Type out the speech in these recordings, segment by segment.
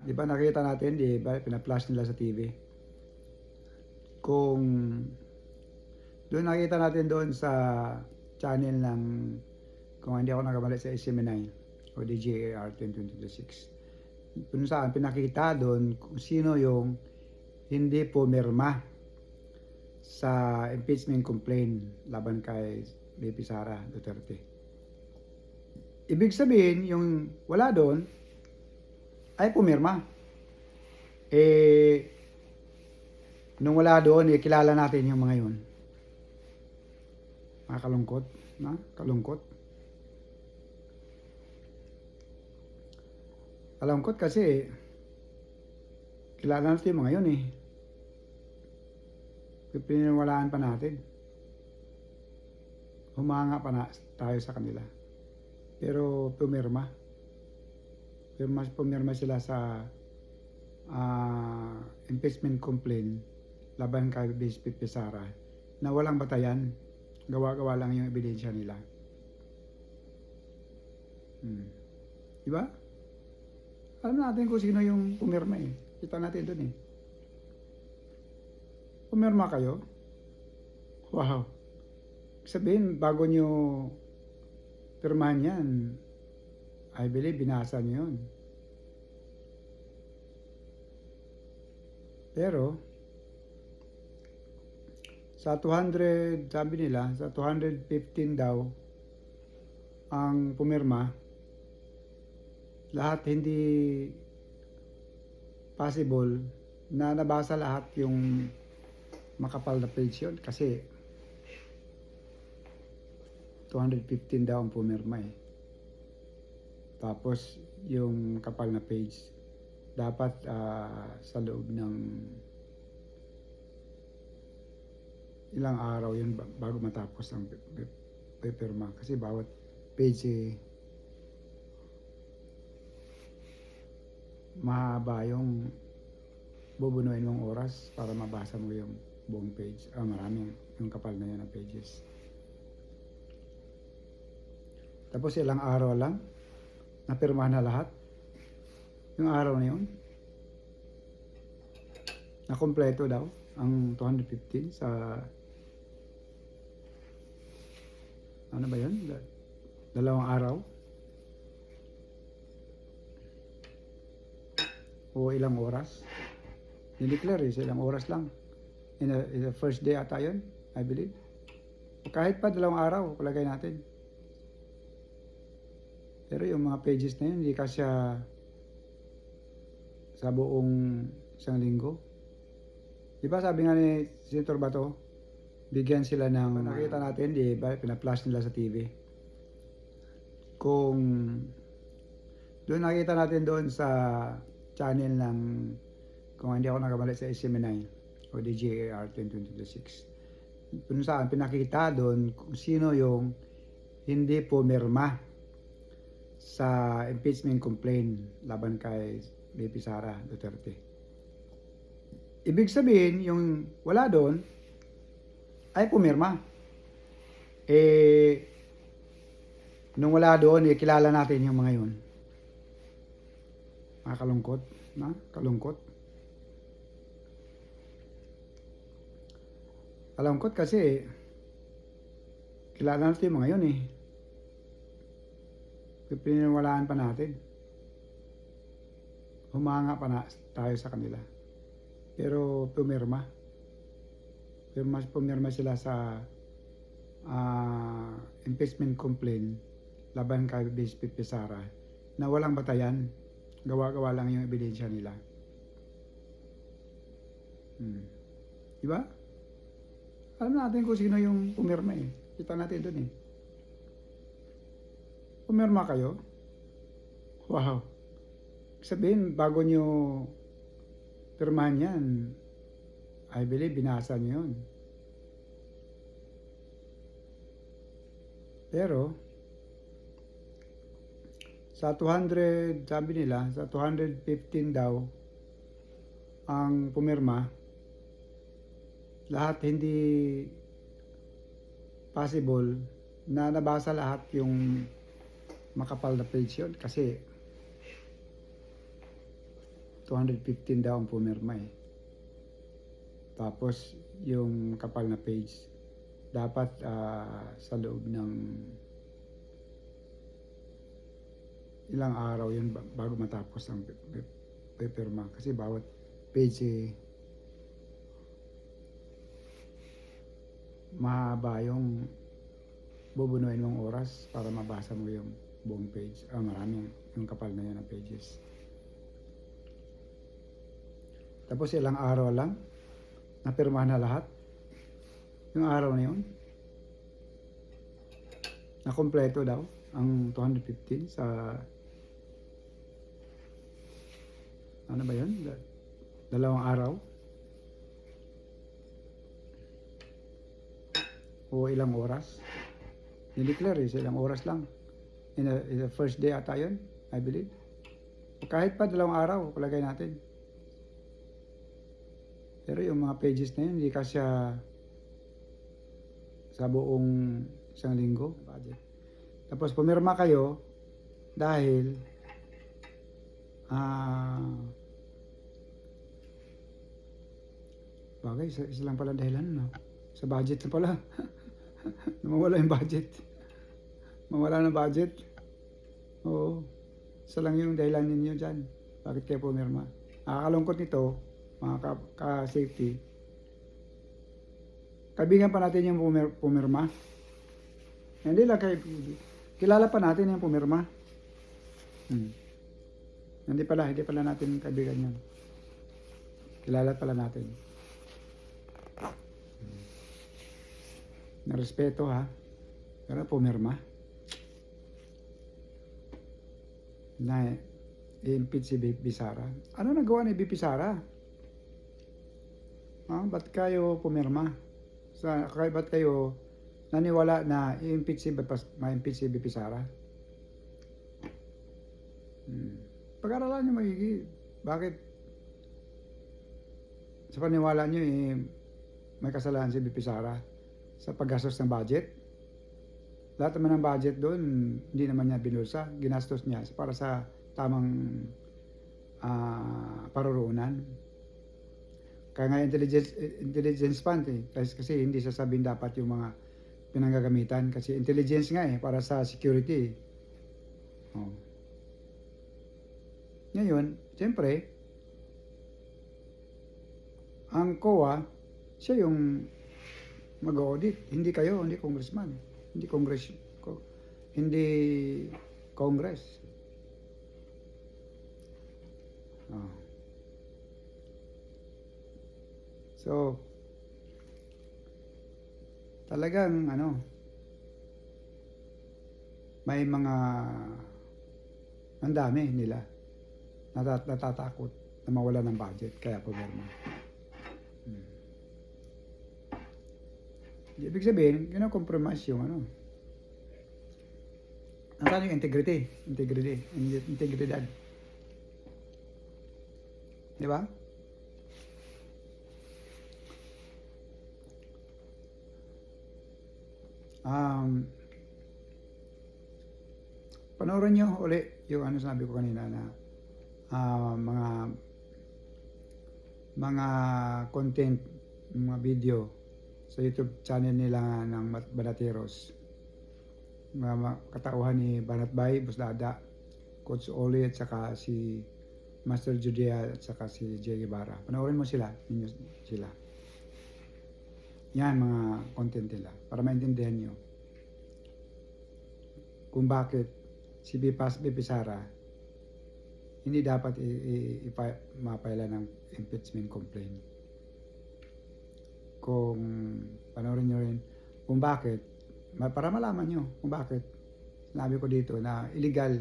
Di ba nakita natin, di ba, pina-flash nila sa TV. Kung doon nakita natin doon sa channel ng, kung hindi ako nagkamali, sa SMNI o DGAR 2026. Kung saan pinakita doon kung sino yung hindi pumirma sa impeachment complaint laban kay BP Sara Duterte. Ibig sabihin, yung wala doon ay pumirma. Nung wala doon, kilala natin yung mga yun. Kalungkot, na? Kalungkot. Kalungkot kasi kilala natin yung mga yun Pininiwalaan pa natin. Humanga pa na tayo sa kanila. Pero pumirma. Pumirma sila sa impeachment complaint laban kay BP Sara na walang batayan. Gawa-gawa lang yung ebidensya nila. Diba? Alam natin kung sino yung pumirma Kita natin doon Pumirma kayo? Wow. Sabihin, bago nyo pirmahan yan, I believe, binasa nyo yun. Pero, sa 200, sabi nila, sa 215 daw, ang pumirma, lahat hindi possible na nabasa lahat yung makapal na page yun kasi 215 daw ang pumirma Tapos yung kapal na page dapat sa loob ng ilang araw yun bago matapos ang pipirma kasi bawat page mahaba yung bubunuin mong oras para mabasa mo yung buong page. Maraming yung kapal na yun na pages. Tapos ilang araw lang napirmahan na lahat. Yung araw na yun na kompleto daw ang 215 sa ano ba yun? 2 araw o ilang oras. Dineclare sa ilang oras lang. In the first day ata yun, I believe. Kahit pa 2 araw, palagay natin. Pero yung mga pages na yun, hindi kasya sa buong isang linggo. Di ba sabi nga ni Senator Bato, bigyan sila ng, nakita natin, di ba, pina-flash nila sa TV. Kung doon nakita natin doon sa channel ng, kung hindi ako nagkamali, sa SMNI o DGAR 2026. Kung saan pinakita doon kung sino yung hindi pumirma sa impeachment complaint laban kay BP Sara Duterte. Ibig sabihin, yung wala doon ay pumirma. Nung wala doon, kilala natin yung mga yun. Kalungkot, na? Kalungkot. Kalungkot kasi kilala natin yung mga yun Pininiwalaan pa natin. Humanga pa na tayo sa kanila. Pero pumirma. Pumirma sila sa impeachment complaint laban kay BP Sara na walang batayan. Gawa-gawa lang yung ebidensya nila. Diba? Alam natin kung sino yung pumirma Kita natin doon Pumirma kayo? Wow. Sabihin, bago nyo pirmahan yan, I believe, binasa nyo yun. Pero, sa 200, sabi nila, sa 215 daw, ang pumirma, lahat hindi possible na nabasa lahat yung makapal na page yun kasi 215 daw ang pumirma eh. Tapos yung kapal na page dapat sa loob ng ilang araw yun bago matapos ang pipirma, kasi bawat page mahaba yung bubunuin mong oras para mabasa mo yung buong page. Marami yung kapal na yan ng pages. Tapos ilang araw lang napirmahan na lahat. Yung araw na yun na kompleto daw ang 215 sa ano ba yun? Dalawang araw o ilang oras. Nideclare sa ilang oras lang. In the first day ata yun, I believe. O kahit pa dalawang araw, palagay natin. Pero yung mga pages na yun, hindi kasya sa buong isang linggo. Budget. Tapos pumirma kayo dahil bagay, isa lang pala dahilan, no? Sa budget na pala. Mawala yung budget. Mawala ng budget. Oo. Isa lang yung dahilan ninyo dyan. Bakit kayo pumirma? Nakakalungkot nito, mga ka-safety. Kaibigan pa natin yung pumirma. Hindi lang kayo. Kilala pa natin yung pumirma. Hindi pala natin kaibigan yan. Kilala pala natin. Na respeto ha. Pero pumirma. Na i-impeach si BP Sara. Ano nagawa ni BP Sara? Ba't kayo pumirma? Ba't kayo naniwala na i-impeach si BP Sara? Pag-aralan nyo maigi. Bakit? Sa paniwala nyo may kasalanan si BP Sara sa paggastos ng budget. Lahat naman ng budget doon, hindi naman niya binulsa. Ginastos niya para sa tamang paruroonan. Kaya nga intelligence fund kasi hindi sasabihin dapat yung mga pinanggagamitan. Kasi intelligence nga para sa security. Ngayon, siyempre, ang COA, siya yung mag-audit. Hindi kayo, hindi congressman. Hindi Congress. So, talagang may mga ang dami nila natatakot na mawala ng budget kaya pumirma. Ibig sabihin, compromise yung nasaan yung integridad. Di ba? Panoorin nyo uli yung sabi ko kanina na mga content, mga video sa YouTube channel nila ng Banateros. Mga katauhan ni Banatbay, Busdada, Coach Oli at saka si Master Judea at saka si Jay Guevara. Panoorin mo sila, Yan mga content nila para maintindihan nyo kung bakit si BP Sara hindi dapat mapaila ng impeachment complaint. Kung panoorin nyo rin kung bakit, para malaman nyo kung bakit sinabi ko dito na illegal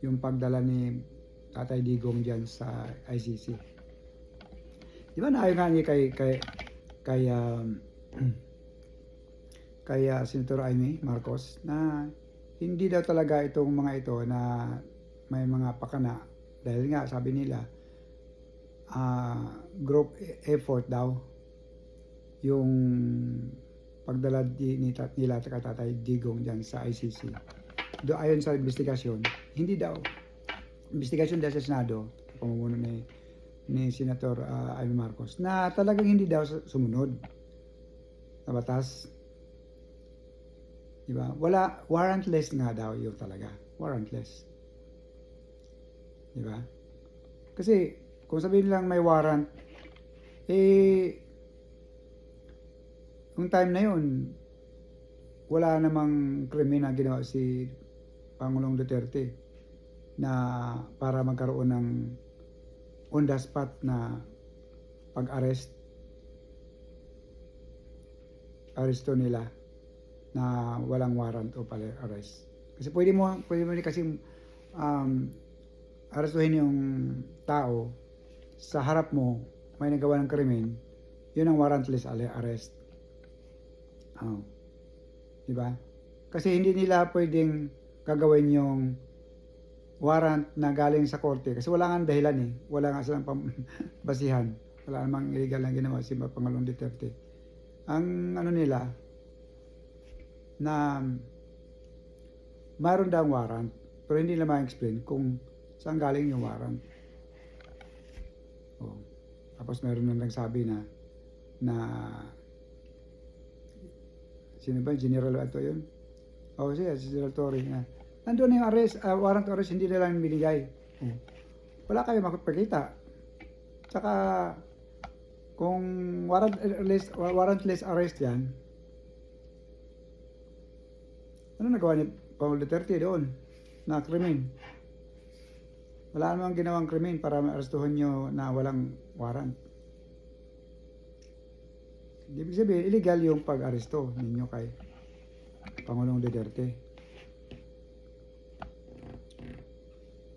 yung pagdala ni Tatay Digong dyan sa ICC. Di ba naayon nga niya kay Senator Amy Marcos na hindi daw talaga itong mga ito na may mga pakana dahil nga sabi nila group effort daw yung pagdala nila at Tatay Digong dyan sa ICC. Ayon sa investigasyon, hindi daw. Investigasyon dahil sa Senado, pamumuno ni ni Senator Amy Marcos na talagang hindi daw sumunod sa batas. Diba? Wala, warrantless nga daw yun talaga. Warrantless. Diba? Kasi, kung sabihin lang may warrant, yung time na yun, wala namang krimen na ginawa si Pangulong Duterte na para magkaroon ng on the spot na aresto nila na walang warrant o pala arrest. Kasi pwede mo kasi arestuhin yung tao sa harap mo, may nagawa ng krimen, yun ang warrantless arrest. Diba? Kasi hindi nila pwedeng gagawin yung warrant na galing sa korte kasi wala nga dahilan eh. Wala nga silang basihan. Wala namang illegal na ginawa si Pangulong Duterte. Ang ano nila na mayroon daw warrant pero hindi nila ma-explain kung saan galing yung warrant. Tapos meron nang nagsabi na sino ba? General ato yun? Siya, si General Torre na nandun na yung warrant arrest, hindi nila binigay. Wala kayo makapagkita. Tsaka, kung warrantless arrest yan, ano nagawa ni Pangulong Duterte doon na krimen? Wala namang ginawang krimen para ma-arrestuhan nyo na walang warrant. Ibig sabihin, illegal yung pag-aresto ninyo kay Pangulong Duterte.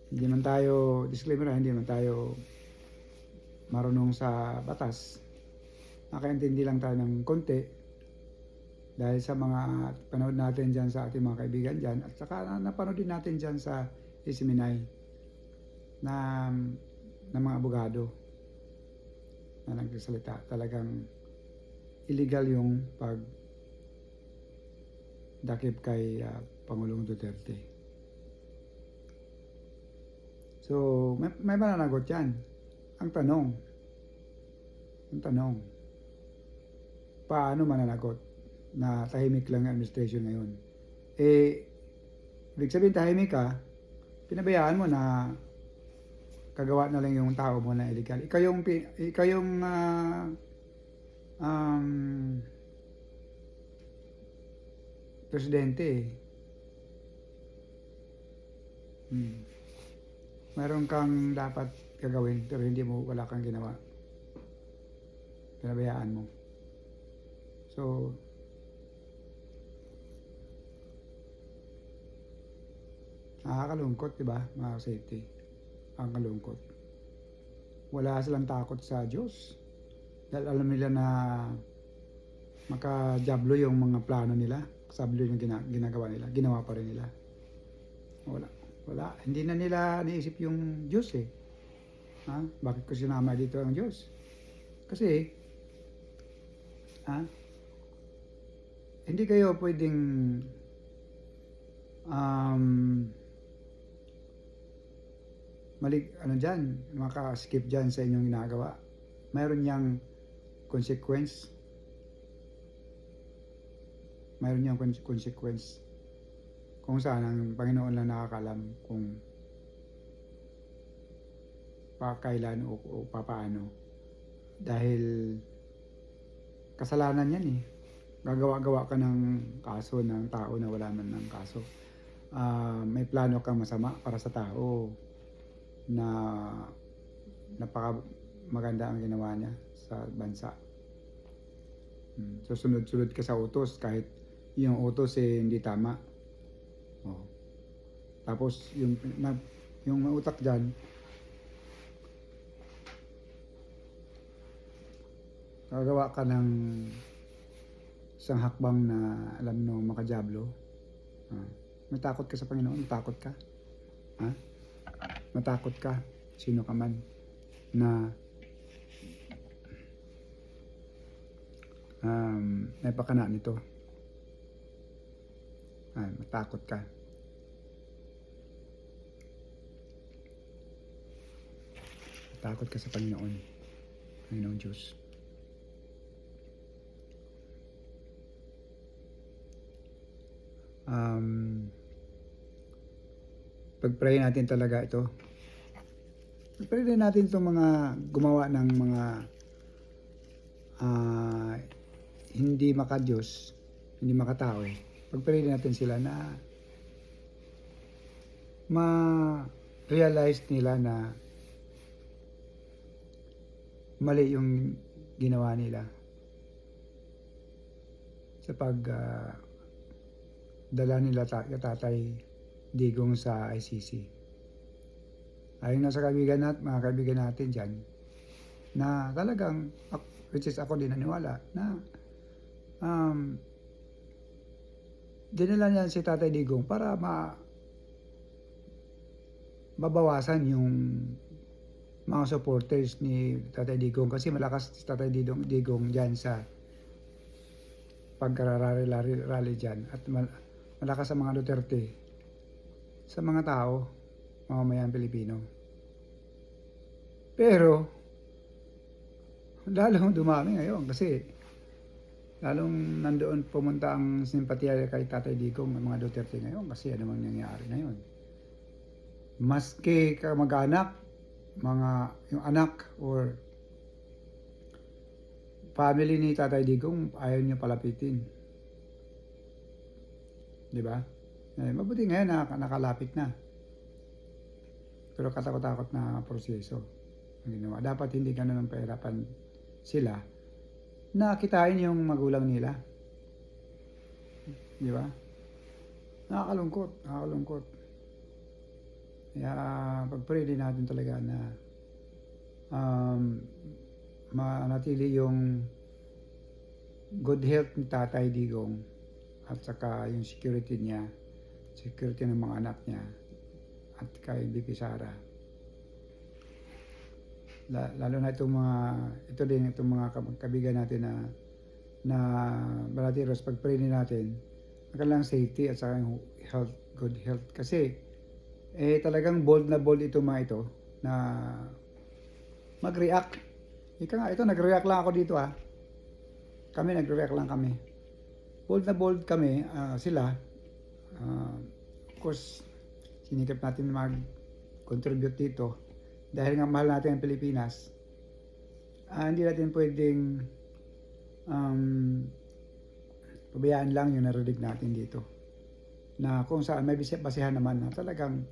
Hindi man tayo, disclaimer, hindi man tayo marunong sa batas. Nakaintindi lang tayo ng konti dahil sa mga panood natin dyan sa ating mga kaibigan dyan at saka napanood din natin dyan sa Isiminay na mga abogado na nagsasalita. Talagang illegal yung pagdakip kay Pangulong Duterte. So, may mananagot yan. Ang tanong, paano mananagot na tahimik lang ang administration ngayon? Ibig sabihin tahimik ka, pinabayaan mo na kagawa na lang yung tao mo na illegal. Ikaw yung presidente eh. Meron kang dapat gagawin pero wala kang ginawa. Pinabayaan mo. So, nakakalungkot, diba, mga safety? Ang kalungkot. Wala silang takot sa Diyos. Dahil alam nila na makajablo yung mga plano nila. Sablo yung ginagawa nila. Ginawa pa rin nila. Wala. Hindi na nila naisip yung Diyos eh. Bakit ko sinama dito ang Diyos? Kasi, hindi kayo pwedeng maka-skip dyan sa inyong ginagawa. Mayroon niyang consequence. Kung saan ang Panginoon lang nakakalam kung kailan o papaano. Dahil kasalanan yan eh. Gagawa-gawa ka ng kaso ng tao na wala man ng kaso. May plano kang masama para sa tao na napaka maganda ang ginawa niya sa bansa. So sunod-sunod ka sa utos kahit yung utos eh hindi tama. Tapos yung utak dyan, gagawa ka ng isang hakbang na alam mo makajablo. Matakot ka sa Panginoon, matakot ka. Matakot ka, sino ka man, na may pakana nito. Matakot ka. Takot ka sa Panginoon. Panginoong Diyos. Pag-pray natin talaga ito. Pag-pray din natin itong mga gumawa ng mga hindi maka-Diyos, hindi makatao. Pag-pray din natin sila na ma-realize nila na mali yung ginawa nila sa pag dala nila Tatay Digong sa ICC. Ayon na sa mga kaibigan natin dyan, na talagang, which is ako din naniwala, na dinala niyan si Tatay Digong para mabawasan yung mga supporters ni Tatay Digong, kasi malakas si Tatay Digong dyan sa pagkararally dyan, at malakas sa mga Duterte sa mga tao, mamamayan Pilipino. Pero lalong dumami ngayon kasi lalong nandoon pumunta ang simpatiya kay Tatay Digong ng mga Duterte ngayon, kasi ano mang nangyayari ngayon. Maski kamag-anak, yung anak or family ni Tatay Digong, ayaw niyo palapitin. Di ba? Mabuti ngayon na nakalapit na. Pero katakot-takot na proseso ang ginawa. Dapat hindi ganun ang pahirapan sila na kitain yung magulang nila. Di ba? Nakakalungkot. Kaya pag-pray din natin talaga na manatili yung good health ni Tatay Digong, at saka yung security ng mga anak niya, at kay BP Sara. Lalo na itong mga kabigan natin na Balatiros, pag-pray din natin ang kanilang safety at saka yung good health. Kasi talagang bold itong mga ito na mag-react. Ito, nag-react lang ako dito nag-react lang kami. Bold kami, sila. Of course, sinikap natin mag-contribute dito. Dahil nga mahal natin ang Pilipinas, hindi natin pwedeng pabayaan lang yung narinig natin dito. Na kung saan may basihan naman na talagang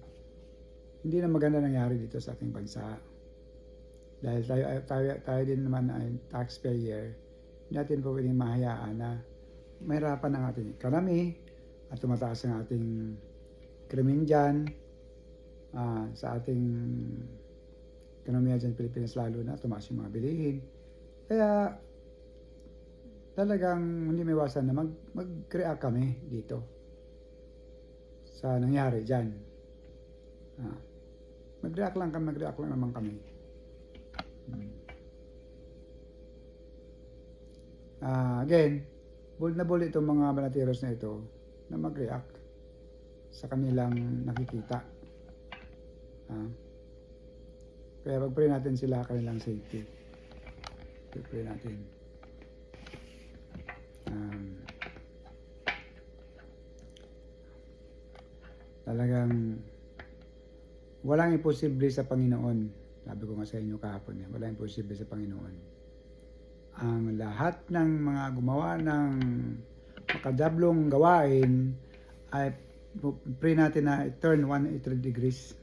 hindi na maganda nangyari dito sa ating bansa. Dahil tayo din naman ay taxpayer, hindi natin po pwedeng mahayaan na mahirapan ang ating economy at tumataas ang ating krimen dyan, sa ating ekonomiya dyan Pilipinas, lalo na tumaas yung mga bilihin. Kaya talagang hindi may iwasan na mag-react kami dito sa nangyari dyan. Mag-react lang naman kami. Again, bold itong mga Balatiros na ito na mag-react sa kanilang nakikita. Kaya pag-pray natin sila kanilang safety. Pag-pray natin. Talagang walang imposible sa Panginoon. Sabi ko nga sa inyo kahapon, walang imposible sa Panginoon. Ang lahat ng mga gumawa ng makadablong gawain ay pray natin na turn 180 degrees,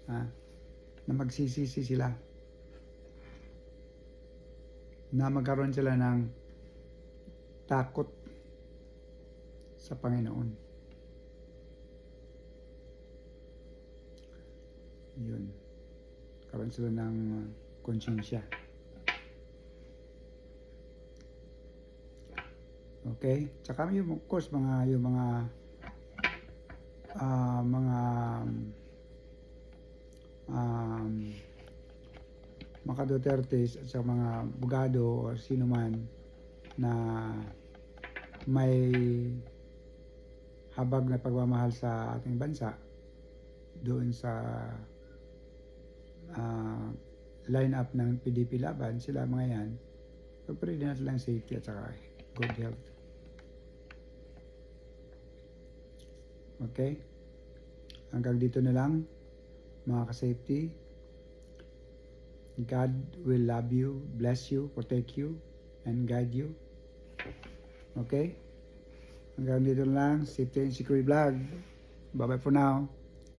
na magsisisi sila, na magkaroon sila ng takot sa Panginoon. Yun, karoon sila ng konsyensya. Okay? Tsaka yung, of course, yung mga Duterte at sa mga abogado o sino man na may habag na pagmamahal sa ating bansa, doon sa line-up ng PDP Laban, sila mga yan, pag-pray din natin lang safety at saka good health. Okay? Hanggang dito na lang, mga ka-safety. God will love you, bless you, protect you, and guide you. Okay? Hanggang dito na lang, Safety and Security Vlog. Bye-bye for now.